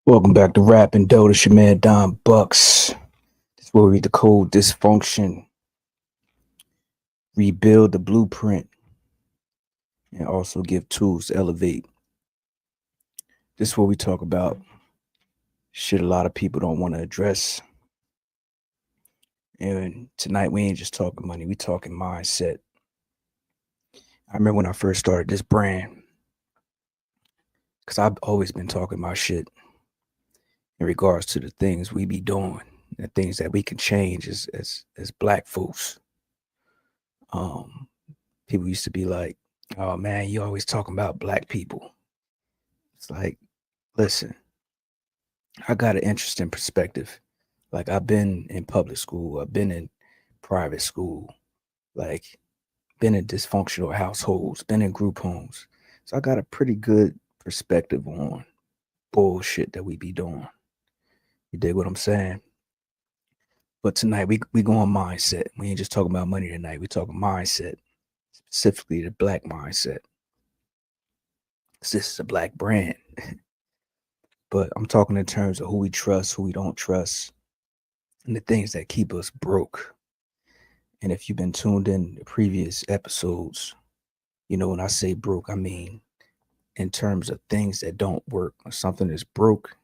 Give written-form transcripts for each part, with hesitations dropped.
Welcome back to Rappin. This your man Don Bucks. This is where we decode dysfunction, rebuild the blueprint, and also give tools to elevate. This is where we talk about shit a lot of people don't want to address. And tonight we ain't just talking money, we talking mindset. I remember when I first started this brand, because I've always been talking about shit in regards to the things we be doing, the things that we can change as black folks. People used to be like, "Oh man, you always talking about black people." It's like, listen, I got an interesting perspective. Like, I've been in public school, I've been in private school, like been in dysfunctional households, been in group homes. So I got a pretty good perspective on bullshit that we be doing. You dig what I'm saying? But tonight we going mindset. We ain't just talking about money tonight. We talking mindset, specifically the black mindset. 'Cause this is a black brand. But I'm talking in terms of who we trust, who we don't trust, and the things that keep us broke. And if you've been tuned in to previous episodes, you know, when I say broke, I mean in terms of things that don't work. When something is broke,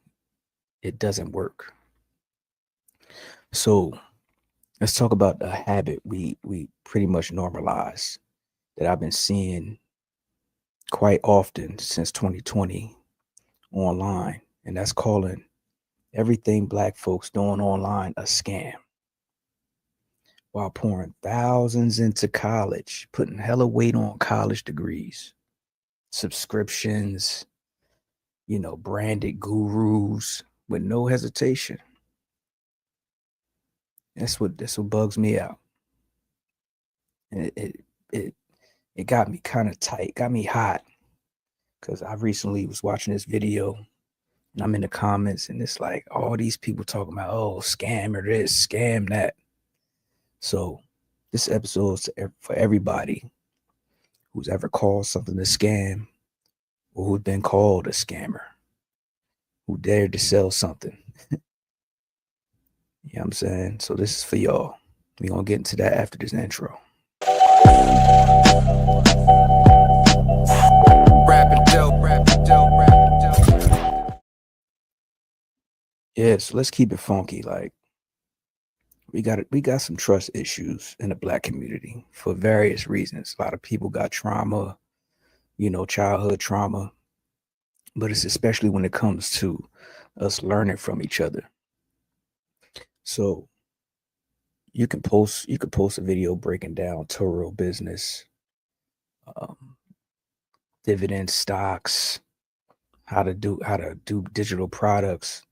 it doesn't work. So let's talk about a habit we pretty much normalized that I've been seeing quite often since 2020 online, and that's calling everything black folks doing online a scam, while pouring thousands into college, putting hella weight on college degrees, subscriptions, branded gurus with no hesitation. That's what bugs me out. And it got me kind of tight, got me hot, because I recently was watching this video and I'm in the comments and it's like all these people talking about, oh, scam or this, scam that. So this episode is for everybody who's ever called something a scam or who's been called a scammer, who dared to sell something. You know what I'm saying? So this is for y'all. We're going to get into that after this intro. Yeah, so let's keep it funky. Like, we got some trust issues in the black community for various reasons. A lot of people got trauma, childhood trauma, but it's especially when it comes to us learning from each other. So you could post a video breaking down Toro business, dividend stocks, how to do digital products.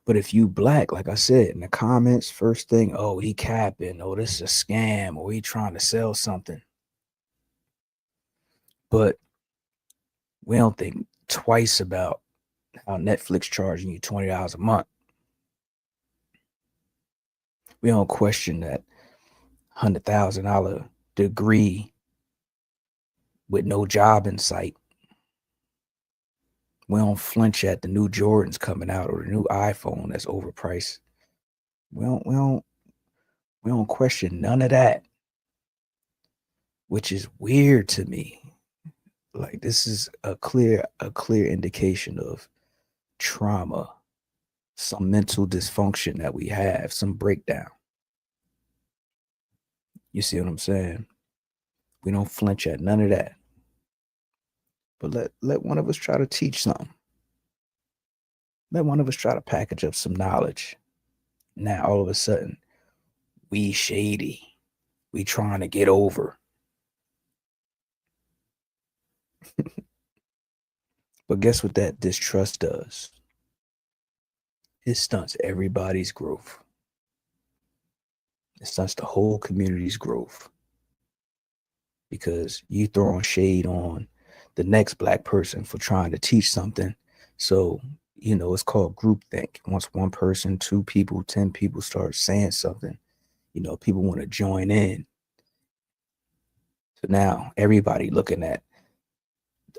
But if you black, like I said in the comments, first thing, oh, he capping, oh, this is a scam, or he trying to sell something. But we don't think twice about how Netflix charging you $20 a month. We don't question that $100,000 degree with no job in sight. We don't flinch at the new Jordans coming out or the new iPhone that's overpriced. We don't question none of that, which is weird to me. Like, this is a clear indication of trauma, some mental dysfunction that we have, some breakdown. You see what I'm saying? We don't flinch at none of that. But let one of us try to teach something. Let one of us try to package up some knowledge. Now all of a sudden, we shady. We trying to get over. But guess what that distrust does? It stunts everybody's growth. It stunts the whole community's growth. Because you throwing shade on the next black person for trying to teach something. So, it's called groupthink. Once one person, 2 people, 10 people start saying something, people want to join in. So now everybody looking at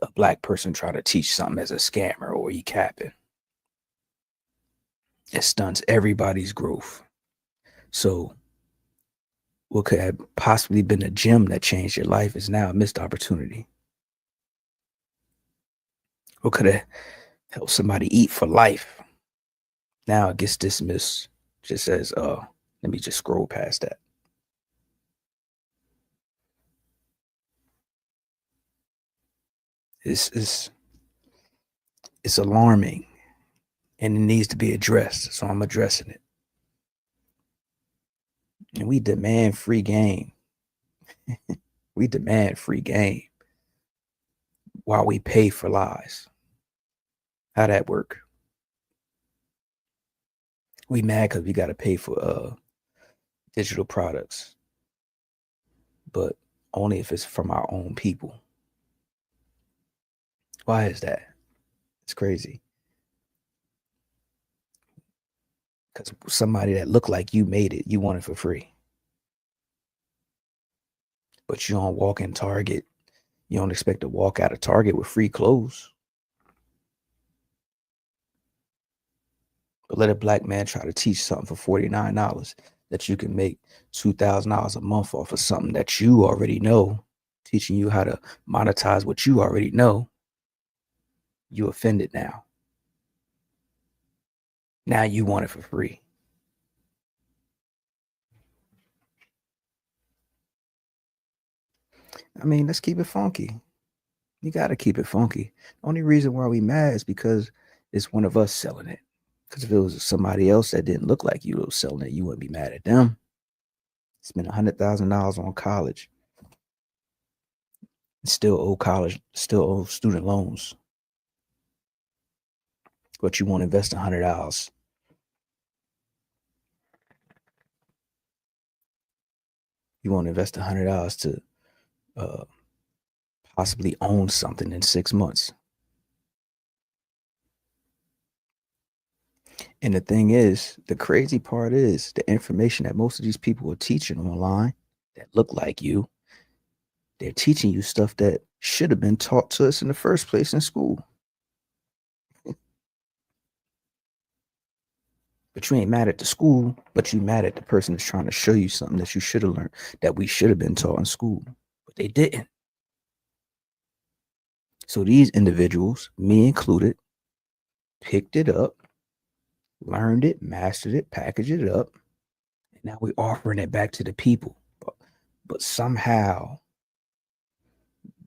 a black person trying to teach something as a scammer or he capping. It stunts everybody's growth. So what could have possibly been a gem that changed your life is now a missed opportunity. What could have helped somebody eat for life now it gets dismissed just as let me just scroll past that. It's alarming and it needs to be addressed. So I'm addressing it. And we demand free game. We demand free game while we pay for lies. How that work? We mad because we got to pay for digital products, but only if it's from our own people. Why is that? It's crazy. Because somebody that looked like you made it, you want it for free. But you don't walk in Target. You don't expect to walk out of Target with free clothes. But let a black man try to teach something for $49 that you can make $2,000 a month off of something that you already know, teaching you how to monetize what you already know. You offended now. Now you want it for free. I mean, let's keep it funky. You got to keep it funky. The only reason why we mad is because it's one of us selling it. Because if it was somebody else that didn't look like you was selling it, you wouldn't be mad at them. Spend $100,000 on college, still owe college, still owe student loans, but you won't invest $100. You won't invest $100 to uh, possibly own something in 6 months. And the thing is, the crazy part is the information that most of these people are teaching online that look like you, they're teaching you stuff that should have been taught to us in the first place in school. But you ain't mad at the school, but you mad at the person that's trying to show you something that you should have learned, that we should have been taught in school, but they didn't. So these individuals, me included, picked it up, learned it, mastered it, packaged it up, and now we're offering it back to the people. But somehow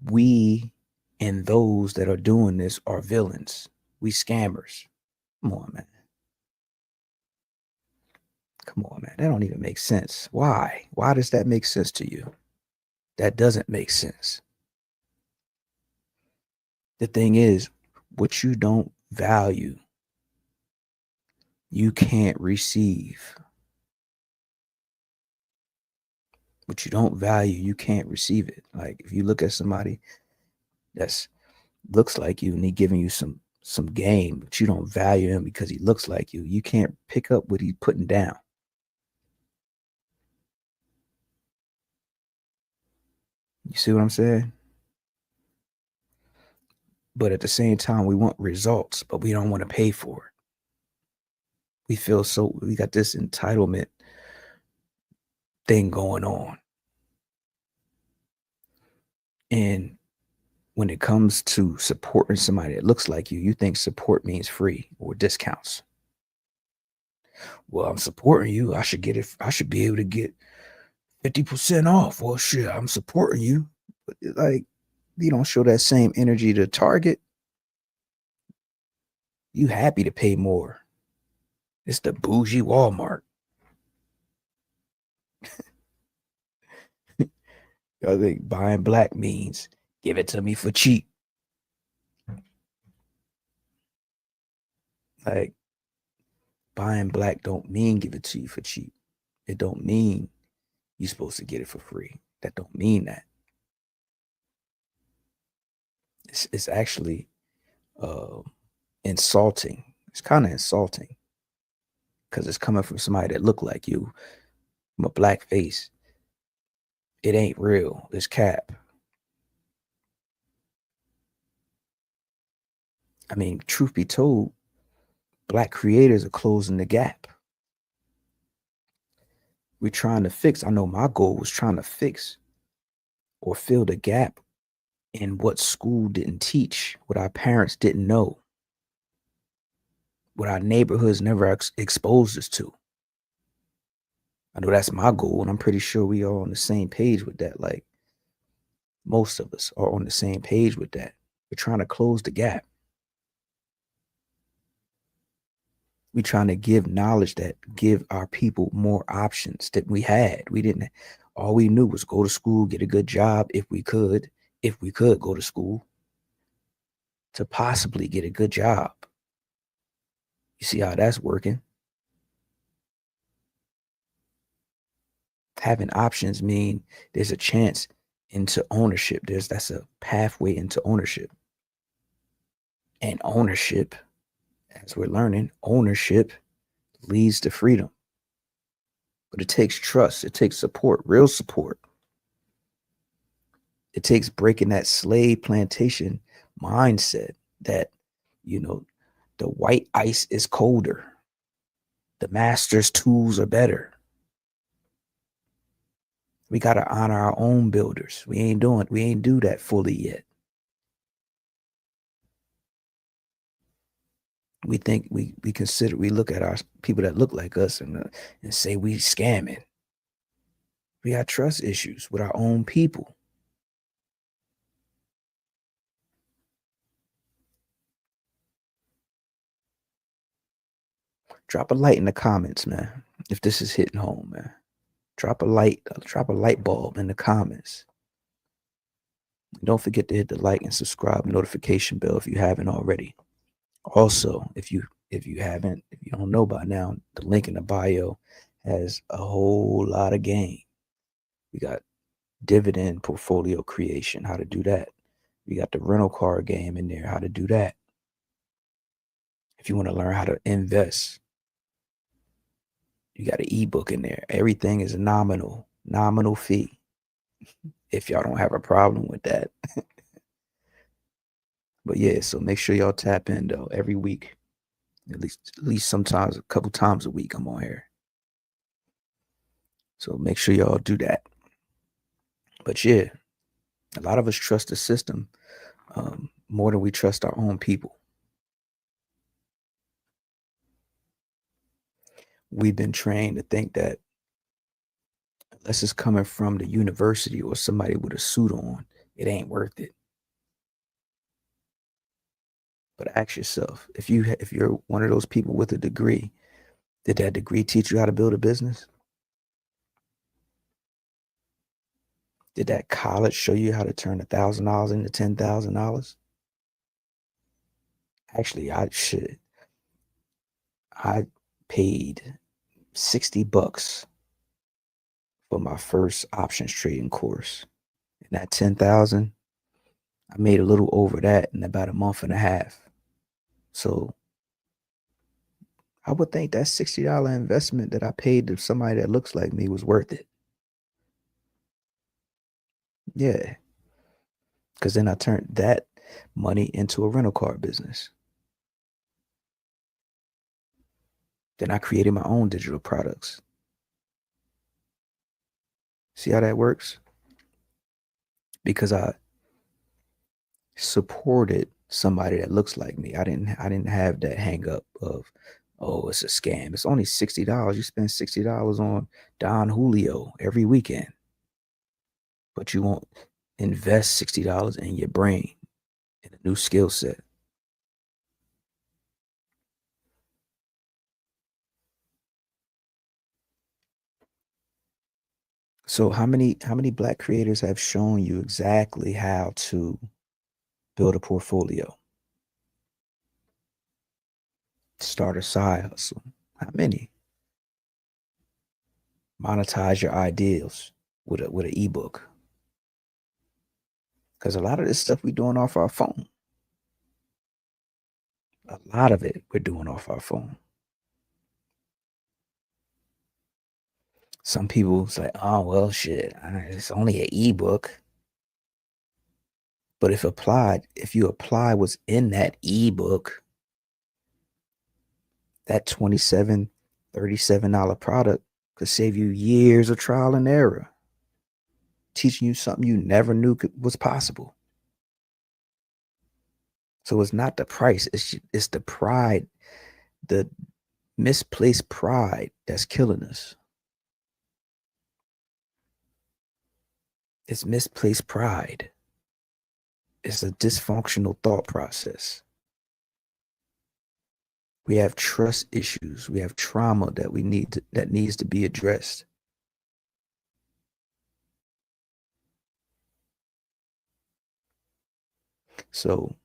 we and those that are doing this are villains. We scammers. Come on, man. Come on, man. That don't even make sense. Why? Why does that make sense to you? That doesn't make sense. The thing is, what you don't value, you can't receive. What you don't value, you can't receive it. Like if you look at somebody that's looks like you and he giving you some game, but you don't value him because he looks like you can't pick up what he's putting down. You see what I'm saying? But at the same time, we want results, but we don't want to pay for it. We feel so we got this entitlement thing going on. And when it comes to supporting somebody that looks like you think support means free or discounts. Well, I'm supporting you. I should get it. I should be able to get 50% off. Well, shit, I'm supporting you. But like, you don't show that same energy to Target. You happy to pay more. It's the bougie Walmart. I think buying black means give it to me for cheap. Like buying black don't mean give it to you for cheap. It don't mean you're supposed to get it for free. That don't mean that. It's actually uh, insulting. It's kind of insulting because it's coming from somebody that look like you, from a black face. It ain't real. It's cap. I mean, truth be told, Black creators are closing the gap. We're trying to fix. I know my goal was trying to fix or fill the gap in what school didn't teach, what our parents didn't know, what our neighborhoods never exposed us to. I know that's my goal, and I'm pretty sure we are on the same page with that. Like most of us are on the same page with that. We're trying to close the gap. We're trying to give knowledge that give our people more options that we had. We didn't. All we knew was go to school, get a good job if we could go to school to possibly get a good job. You see how that's working? Having options mean there's a chance into ownership. That's a pathway into ownership. And ownership, as we're learning, ownership leads to freedom. But it takes trust, it takes support, real support. It takes breaking that slave plantation mindset that, you know, the white ice is colder. The master's tools are better. We got to honor our own builders. We ain't do that fully yet. We think we look at our people that look like us and say we scamming. We got trust issues with our own people. Drop a light in the comments, man. If this is hitting home, man. Drop a light bulb in the comments. Don't forget to hit the like and subscribe notification bell if you haven't already. Also, if you don't know by now, the link in the bio has a whole lot of game. We got dividend portfolio creation, how to do that. We got the rental car game in there, how to do that. If you want to learn how to invest, you got an ebook in there. Everything is nominal fee. If y'all don't have a problem with that. But yeah, so make sure y'all tap in though every week. At least sometimes a couple times a week I'm on here. So make sure y'all do that. But yeah, a lot of us trust the system more than we trust our own people. We've been trained to think that unless it's coming from the university or somebody with a suit on, it ain't worth it. But ask yourself, if you're one of those people with a degree, did that degree teach you how to build a business? Did that college show you how to turn $1,000 into $10,000? Actually, I paid $60 for my first options trading course. And that 10,000, I made a little over that in about a month and a half. So I would think that $60 investment that I paid to somebody that looks like me was worth it. Yeah. Because then I turned that money into a rental car business. Then I created my own digital products. See how that works? Because I supported somebody that looks like me. I didn't have that hang up of, oh, it's a scam. It's only $60. You spend $60 on Don Julio every weekend. But you won't invest $60 in your brain, in a new skill set. So how many black creators have shown you exactly how to build a portfolio? Start a side hustle. How many? Monetize your ideals with an ebook. Because a lot of this stuff we're doing off our phone. A lot of it we're doing off our phone. Some people say, oh well shit, it's only an ebook. But if you apply what's in that ebook, That 27, $37 product could save you years of trial and error, teaching you something you never knew was possible. So it's not the price, it's the pride, the misplaced pride that's killing us. It's misplaced pride. It's a dysfunctional thought process. We have trust issues. We have trauma that needs to be addressed. So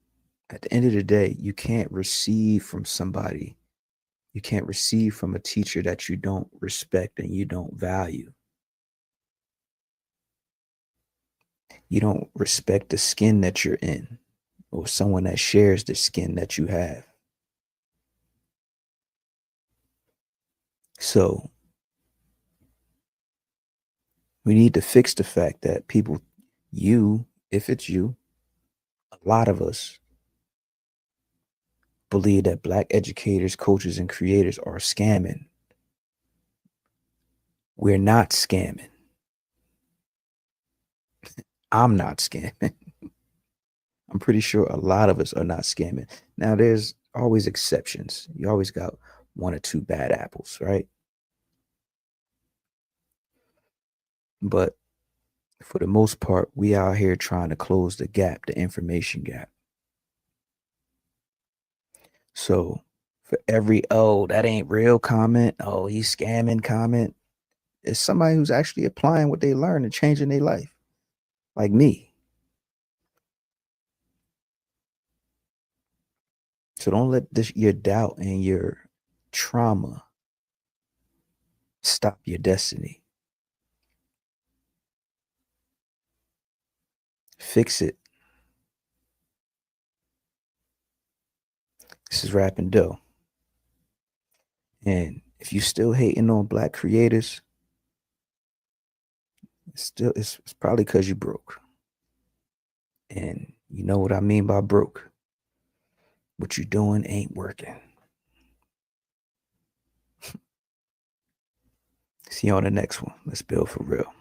at the end of the day, you can't receive from somebody. You can't receive from a teacher that you don't respect and you don't value. You don't respect the skin that you're in or someone that shares the skin that you have. So we need to fix the fact that people, if it's you, a lot of us believe that Black educators, coaches, and creators are scamming. We're not scamming. I'm not scamming. I'm pretty sure a lot of us are not scamming. Now, there's always exceptions. You always got one or two bad apples, right? But for the most part, we out here trying to close the gap, the information gap. So for every, oh, that ain't real comment, oh, he's scamming comment, it's somebody who's actually applying what they learn and changing their life, like me. So don't let your doubt and your trauma stop your destiny. Fix it. This is Rappin. And if you still hating on Black creators, it's probably because you broke. And you know what I mean by broke. What you're doing ain't working. See you on the next one. Let's build for real.